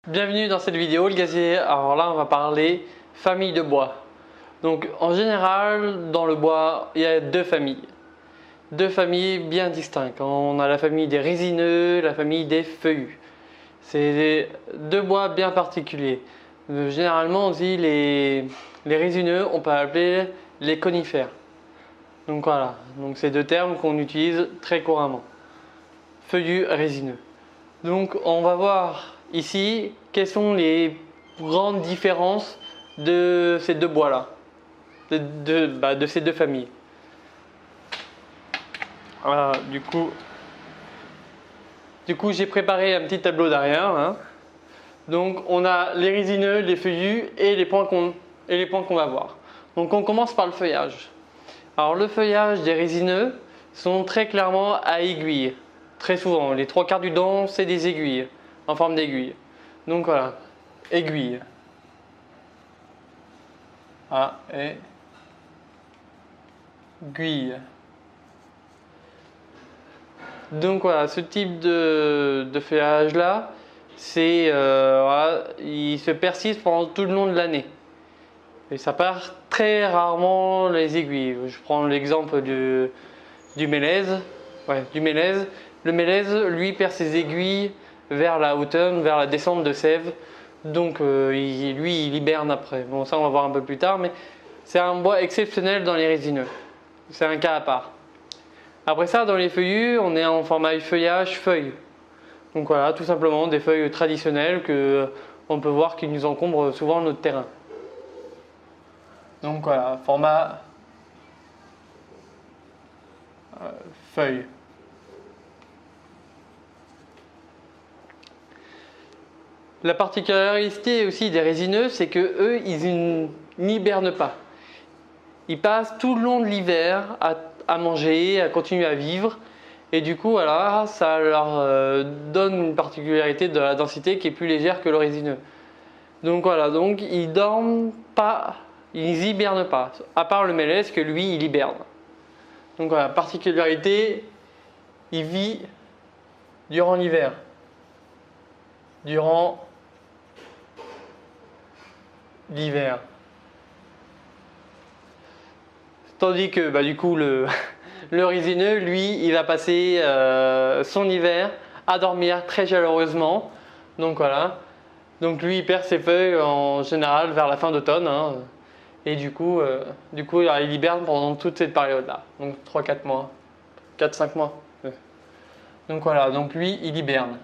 Bienvenue dans cette vidéo, le gazier. Alors là, on va parler famille de bois. Donc en général, dans le bois, il y a deux familles. Deux familles bien distinctes. On a la famille des résineux, la famille des feuillus. C'est deux bois bien particuliers. Généralement, on dit les résineux, on peut appeler les conifères. Donc voilà, donc c'est deux termes qu'on utilise très couramment. Feuillus, résineux. Donc on va voir ici quelles sont les grandes différences de ces deux bois-là, de ces deux familles. Voilà, du coup j'ai préparé un petit tableau derrière. Hein. Donc on a les résineux, les feuillus et les points qu'on va voir. Donc on commence par le feuillage. Alors le feuillage des résineux sont très clairement à aiguille. Très souvent, les trois quarts du temps, c'est des aiguilles, en forme d'aiguille. Donc voilà, aiguille. Aiguille. Donc voilà, ce type de feuillage là, voilà, il se persiste pendant tout le long de l'année. Et ça part très rarement les aiguilles. Je prends l'exemple du mélèze. Ouais, du mélèze. Le mélèze, lui, perd ses aiguilles vers la automne, vers la descente de sève. Donc il hiberne après. Bon, ça on va voir un peu plus tard, mais c'est un bois exceptionnel dans les résineux. C'est un cas à part. Après ça, dans les feuillus, on est en format feuillage feuille. Donc voilà, tout simplement des feuilles traditionnelles que on peut voir qui nous encombrent souvent notre terrain. Donc voilà, format feuille. La particularité aussi des résineux, c'est que eux, ils n'hibernent pas. Ils passent tout le long de l'hiver à manger, à continuer à vivre. Et du coup, voilà, ça leur donne une particularité de la densité qui est plus légère que le résineux. Donc voilà, donc ils dorment pas, ils hibernent pas. À part le mélèze que lui, il hiberne. Donc voilà, particularité, il vit durant l'hiver. Durant l'hiver. Tandis que du coup le résineux, lui, il va passer son hiver à dormir très chaleureusement. Donc voilà. Donc lui, il perd ses feuilles en général vers la fin d'automne. Hein. Et du coup, il hiberne pendant toute cette période-là. Donc 3-4 mois. 4-5 mois. Donc voilà, donc lui, il hiberne.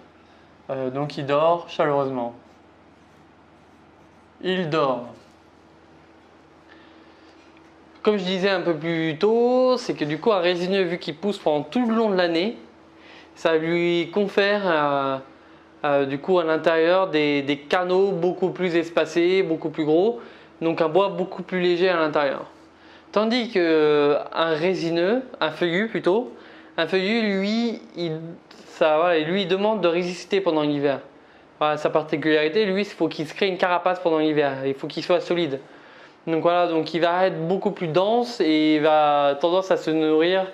Donc il dort chaleureusement. Il dort. Comme je disais un peu plus tôt, c'est que du coup un résineux, vu qu'il pousse pendant tout le long de l'année, ça lui confère du coup à l'intérieur des canaux beaucoup plus espacés, beaucoup plus gros, donc un bois beaucoup plus léger à l'intérieur. Tandis qu'un résineux, un feuillu plutôt, un feuillu lui, il demande de résister pendant l'hiver. Voilà, sa particularité, lui, il faut qu'il se crée une carapace pendant l'hiver, il faut qu'il soit solide. Donc voilà, donc il va être beaucoup plus dense et il va tendance à se nourrir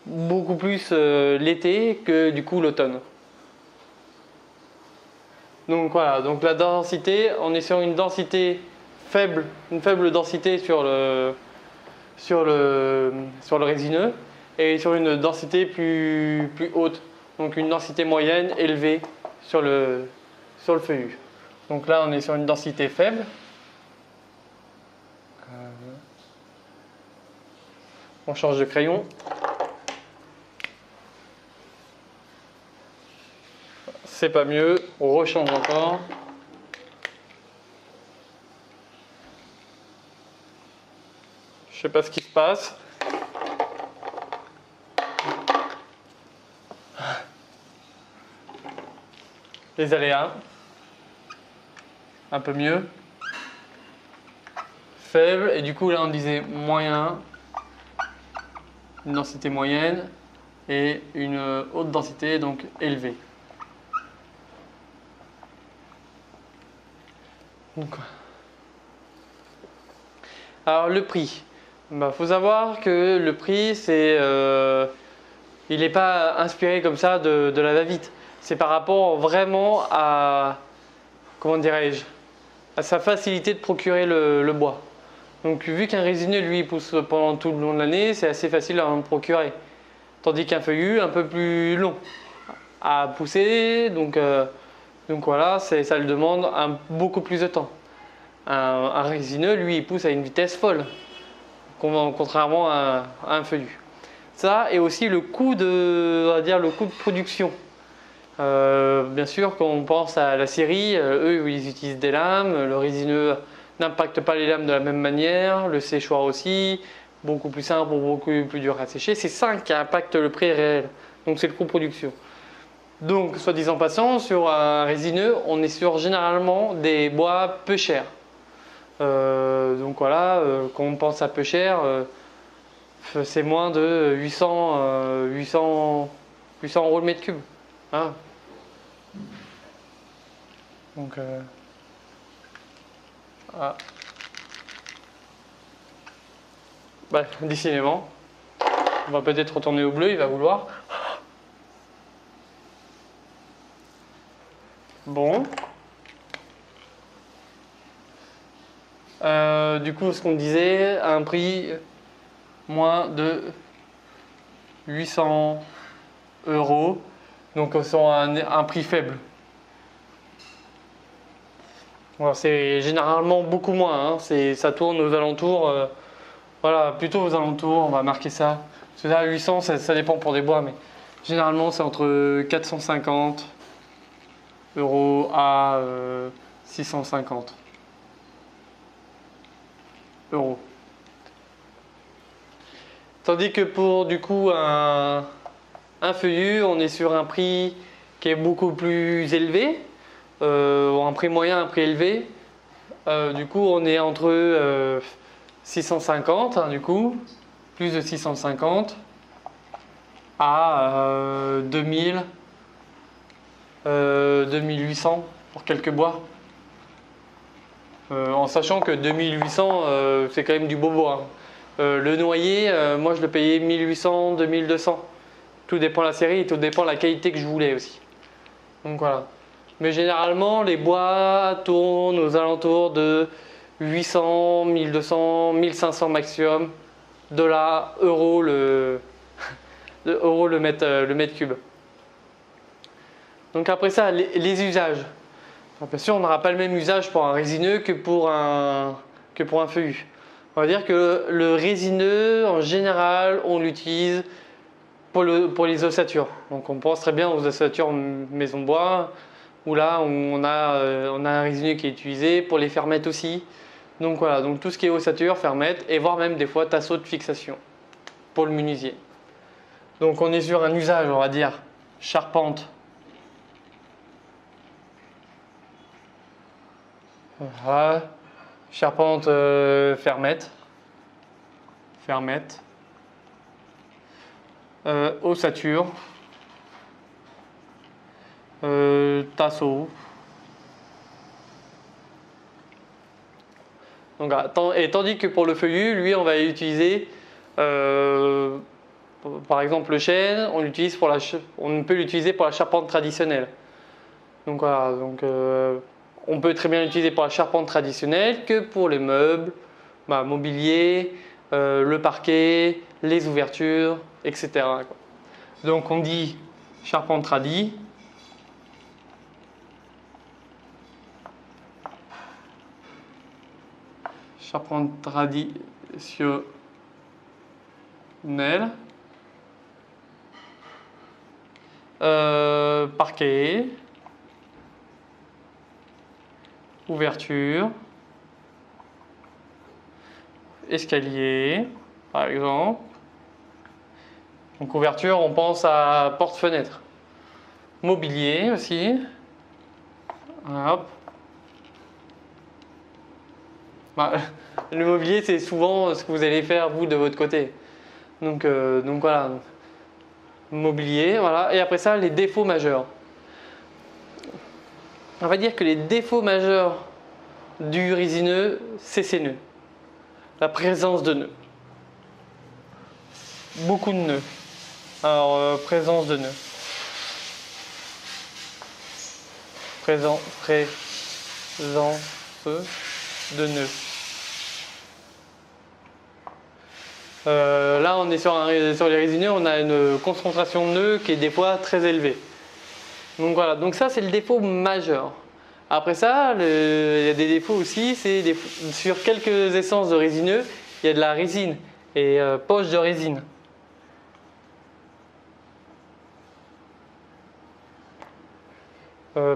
beaucoup plus l'été que du coup l'automne. Donc voilà, donc la densité, on est sur une densité faible, une faible densité sur le résineux et sur une densité plus haute, donc une densité moyenne élevée sur le feuillu. Donc là on est sur une densité faible. On change de crayon. C'est pas mieux, on rechange encore. Je sais pas ce qui se passe. Les aléas. Un peu mieux. Faible, et du coup là on disait moyen. Une densité moyenne et une haute densité, donc élevée. Alors le prix, faut savoir que le prix il n'est pas inspiré comme ça de la va-vite. C'est par rapport vraiment comment dirais-je, à sa facilité de procurer le bois. Donc vu qu'un résineux, lui, il pousse pendant tout le long de l'année, c'est assez facile à en procurer. Tandis qu'un feuillu, un peu plus long à pousser, donc voilà, ça lui demande beaucoup plus de temps. Un résineux, lui, il pousse à une vitesse folle, contrairement à un feuillu. Ça, et aussi le coût on va dire, le coût de production. Bien sûr, quand on pense à la scierie, eux, ils utilisent des lames, le résineux n'impacte pas les lames de la même manière, le séchoir aussi, beaucoup plus simple, beaucoup plus dur à sécher. C'est ça qui impacte le prix réel, donc c'est le coût de production. Donc, soit disant passant, sur un résineux, on est sur généralement des bois peu chers. Donc voilà, quand on pense à peu cher, c'est moins de 800 euros le mètre cube. Hein. Donc, ah. Bah, décidément, on va peut-être retourner au bleu, il va vouloir. Bon. Du coup, ce qu'on disait, à un prix moins de 800 euros, donc sur un prix faible. Voilà, c'est généralement beaucoup moins, hein. Ça tourne aux alentours, voilà, plutôt aux alentours, on va marquer ça. Parce que là, 800, ça dépend pour des bois, mais généralement c'est entre 450 euros à 650 euros. Tandis que pour du coup un feuillu, on est sur un prix qui est beaucoup plus élevé, un prix moyen, un prix élevé. Du coup, on est entre 650, hein, du coup, plus de 650 à 2000, 2800 pour quelques bois. En sachant que 2800, c'est quand même du beau bois. Hein. Le noyer, moi je le payais 1800, 2200. Tout dépend de la série et tout dépend de la qualité que je voulais aussi. Donc voilà. Mais généralement, les bois tournent aux alentours de 800, 1200, 1500 maximum euros le mètre cube. Donc après ça, les usages. Alors bien sûr, on n'aura pas le même usage pour un résineux que pour un feuillu. On va dire que le résineux, en général, on l'utilise pour les ossatures. Donc on pense très bien aux ossatures maison bois, où là on a un résineux qui est utilisé pour les fermettes aussi. Donc voilà, donc tout ce qui est ossature, fermettes, et voire même des fois tasseaux de fixation pour le menuisier. Donc on est sur un usage, on va dire, charpente. Voilà. Charpente fermette. Ossature. Tasseau. Donc, et tandis que pour le feuillu, lui, on va utiliser par exemple le chêne, on peut l'utiliser pour la charpente traditionnelle. Donc voilà, on peut très bien l'utiliser pour la charpente traditionnelle que pour les meubles, mobilier, le parquet, les ouvertures, etc. Donc on dit charpente tradi. Charpente traditionnelle. Parquet. Ouverture. Escalier, par exemple. Donc ouverture, on pense à porte-fenêtre. Mobilier aussi. Hop. Le mobilier, c'est souvent ce que vous allez faire vous de votre côté. Donc voilà. Mobilier, voilà. Et après ça, les défauts majeurs. On va dire que les défauts majeurs du résineux, c'est ses nœuds. La présence de nœuds. Beaucoup de nœuds. Alors, présence de nœuds. de nœuds. Là, on est sur les résineux, on a une concentration de nœuds qui est des fois très élevée. Donc voilà, donc ça c'est le défaut majeur. Après ça, il y a des défauts aussi, c'est sur quelques essences de résineux, il y a de la résine et poche de résine.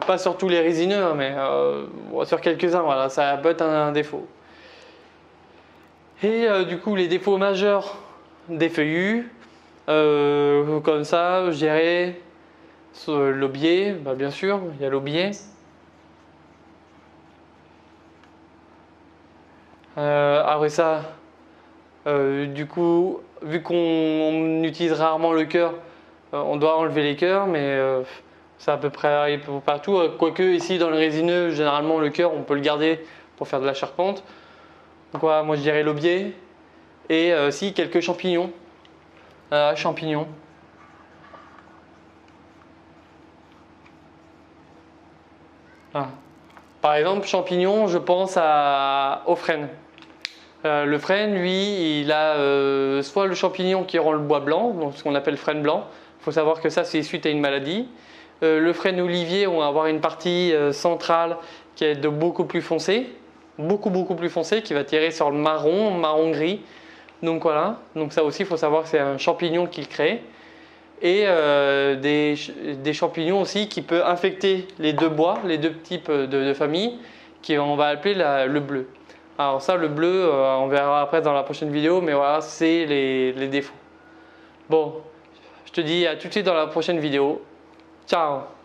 Pas sur tous les résineux, hein, mais sur quelques-uns, voilà, ça peut être un défaut. Et du coup, les défauts majeurs des feuillus, comme ça, je dirais l'aubier, bah, bien sûr, il y a l'aubier. Après ça, du coup, vu qu'on utilise rarement le cœur, on doit enlever les cœurs, mais c'est à peu près partout. Quoique ici dans le résineux, généralement le cœur, on peut le garder pour faire de la charpente. Donc voilà, moi je dirais l'aubier et si quelques champignons. Champignons. Ah. Par exemple, champignons, je pense au frêne. Le frêne, lui, il a soit le champignon qui rend le bois blanc, donc ce qu'on appelle frêne blanc. Il faut savoir que ça, c'est suite à une maladie. Le frêne olivier, on va avoir une partie centrale qui est de beaucoup plus foncé, beaucoup plus foncé, qui va tirer sur le marron gris. Donc voilà, donc ça aussi, il faut savoir que c'est un champignon qui le crée. Et des champignons aussi qui peuvent infecter les deux bois, les deux types de familles, qu'on va appeler le bleu. Alors ça, le bleu, on verra après dans la prochaine vidéo, mais voilà, c'est les défauts. Bon, je te dis à tout de suite dans la prochaine vidéo. Ciao!